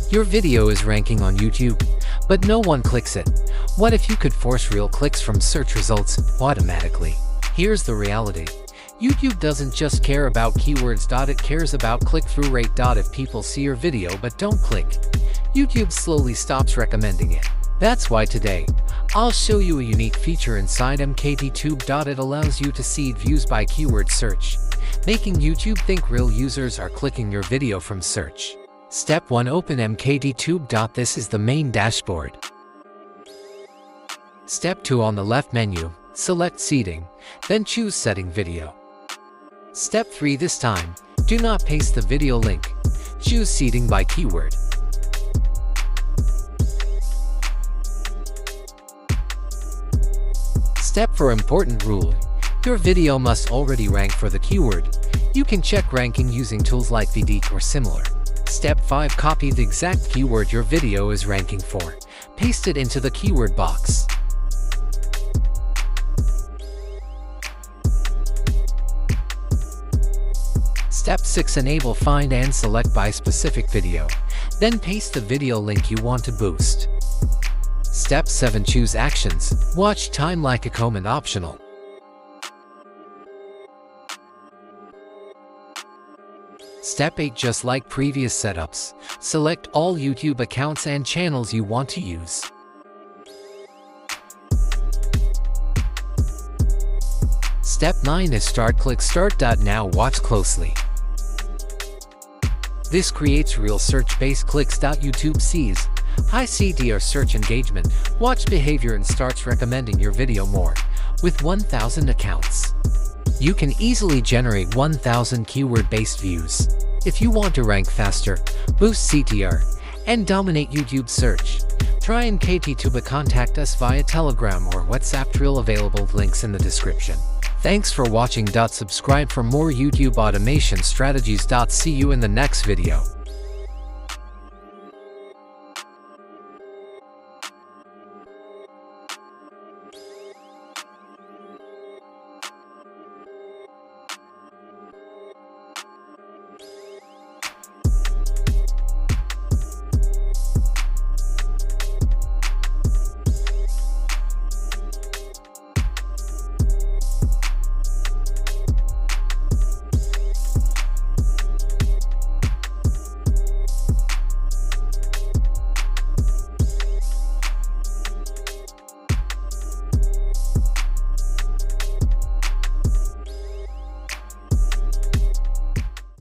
Your video is ranking on YouTube, but no one clicks it. What if you could force real clicks from search results automatically? Here's the reality. YouTube doesn't just care about keywords. It cares about click-through rate. If people see your video but don't click, YouTube slowly stops recommending it. That's why today, I'll show you a unique feature inside MKT Tube. It allows you to seed views by keyword search, making YouTube think real users are clicking your video from search. Step 1. Open MKT Tube. This is the main dashboard. Step 2. On the left menu, select Seeding, then choose Setting Video. Step 3. This time, do not paste the video link. Choose Seeding by keyword. Step 4. Important rule. Your video must already rank for the keyword. You can check ranking using tools like 𝐓𝐿𝐿 or similar. Step 5. Copy the exact keyword your video is ranking for. Paste it into the keyword box. Step 6. Enable Find and select by specific video. Then paste the video link you want to boost. Step 7. Choose Actions. Watch time like a comment optional. Step 8. Just like previous setups, select all YouTube accounts and channels you want to use. Step 9 is Start. Click Start. Now watch closely. This creates real search-based clicks. YouTube sees high CTR search engagement, watch behavior, and starts recommending your video more. With 1,000 accounts, you can easily generate 1,000 keyword-based views. If you want to rank faster, boost CTR, and dominate YouTube search, try MKT Tube. Contact us via Telegram or WhatsApp. Available links in the description. Thanks for watching. Subscribe for more YouTube automation strategies. See you in the next video.